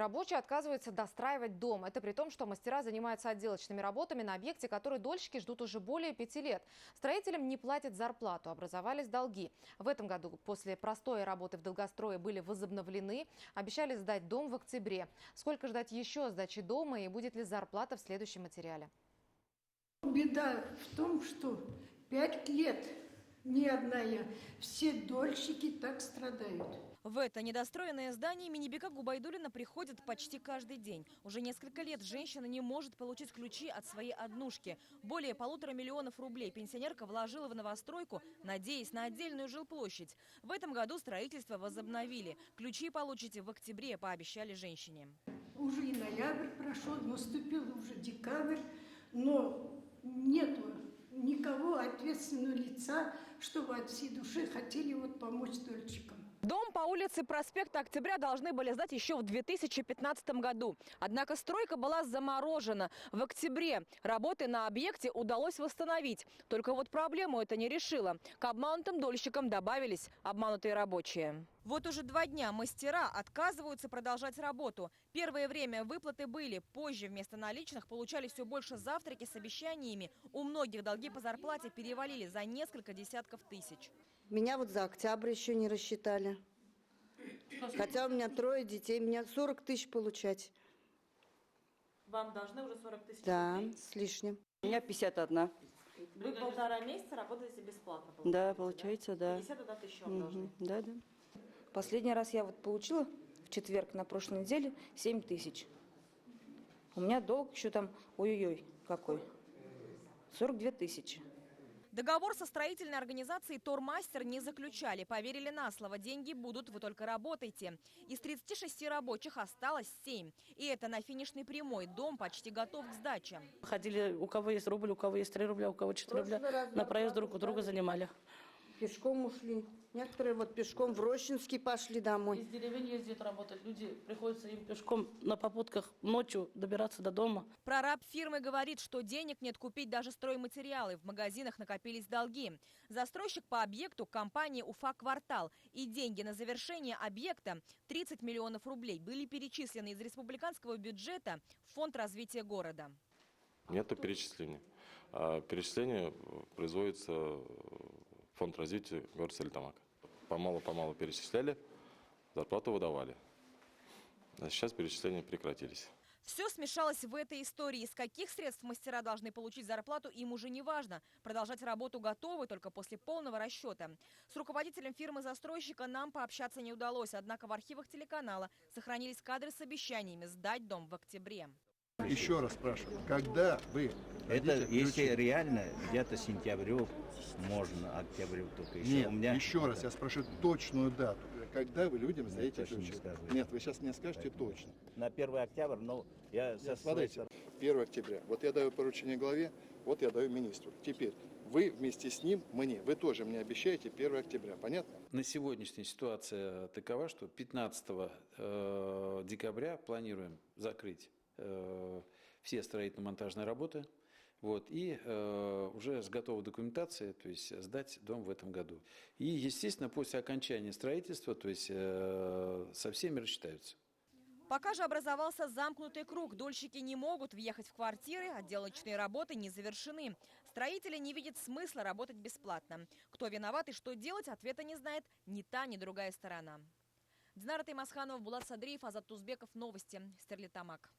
Рабочие отказываются достраивать дом. Это при том, что мастера занимаются отделочными работами на объекте, который дольщики ждут уже более 5 лет. Строителям не платят зарплату, образовались долги. В этом году после простоя работы в долгострое были возобновлены. Обещали сдать дом в октябре. Сколько ждать еще сдачи дома и будет ли зарплата в следующем материале? Беда в том, что 5 лет ни одна я. Все дольщики так страдают. В это недостроенное здание Минибека Губайдуллина приходят почти каждый день. Уже несколько лет женщина не может получить ключи от своей однушки. Более 1,5 миллиона рублей пенсионерка вложила в новостройку, надеясь на отдельную жилплощадь. В этом году строительство возобновили. Ключи получите в октябре, пообещали женщине. Уже и ноябрь прошел, наступил уже декабрь, но нету никого ответственного лица, чтобы от всей души хотели помочь дольщикам. Дом по улице Проспекта Октября должны были сдать еще в 2015 году. Однако стройка была заморожена. В октябре работы на объекте удалось восстановить. Только вот проблему это не решило. К обманутым дольщикам добавились обманутые рабочие. Вот уже 2 дня мастера отказываются продолжать работу. Первое время выплаты были. Позже вместо наличных получали все больше завтраки с обещаниями. У многих долги по зарплате перевалили за несколько десятков тысяч. Меня вот за октябрь еще не рассчитали. Хотя у меня 3 детей, мне 40 тысяч получать. Вам должны уже 40 тысяч? Да, с лишним. У меня 51. Вы 1,5 месяца работаете бесплатно? Да, получается, да. 51 тысячу вам должны. Да, да. Последний раз я получила в четверг на прошлой неделе 7 тысяч. У меня долг еще там, ой-ой-ой, какой, 42 тысячи. Договор со строительной организацией «Тормастер» не заключали. Поверили на слово. Деньги будут, вы только работайте. Из 36 рабочих осталось 7. И это на финишной прямой. Дом почти готов к сдаче. Ходили, у кого есть рубль, у кого есть 3 рубля, у кого 4 рубля. На проезд друг у друга занимали. Пешком ушли. Некоторые вот пешком в Рощинский пошли домой. Из деревень ездят работать. Люди, приходится им пешком на попутках ночью добираться до дома. Прораб фирмы говорит, что денег нет купить даже стройматериалы. В магазинах накопились долги. Застройщик по объекту – компания «Уфа-Квартал». И деньги на завершение объекта – 30 миллионов рублей – были перечислены из республиканского бюджета в фонд развития города. Нету перечисления. Перечисление производится фонд развития города Стерлитамак. Помалу перечисляли, зарплату выдавали. А сейчас перечисления прекратились. Все смешалось в этой истории. Из каких средств мастера должны получить зарплату, им уже не важно. Продолжать работу готовы только после полного расчета. С руководителем фирмы-застройщика нам пообщаться не удалось. Однако в архивах телеканала сохранились кадры с обещаниями сдать дом в октябре. Еще раз спрашиваю, когда вы... Это если реально где-то сентябрю, можно октябрю только еще. Нет, у меня... еще раз я спрашиваю точную дату. Когда вы людям сдаете ключи? Не Нет, вы сейчас мне скажете точно. На 1 октября, но я... Смотрите, 1 октября. Вот я даю поручение главе, вот я даю министру. Теперь вы вместе с ним, вы тоже мне обещаете 1 октября. Понятно? На сегодняшняя ситуация такова, что 15 декабря планируем закрыть все строительно-монтажные работы. И уже с готовой документацией, то есть сдать дом в этом году. И, естественно, после окончания строительства, то есть со всеми рассчитаются. Пока же образовался замкнутый круг. Дольщики не могут въехать в квартиры, отделочные работы не завершены. Строители не видят смысла работать бесплатно. Кто виноват и что делать, ответа не знает ни та, ни другая сторона. Динара Таймасханова, Булат Садриев, Азат Тузбеков. Новости. Стерлитамак.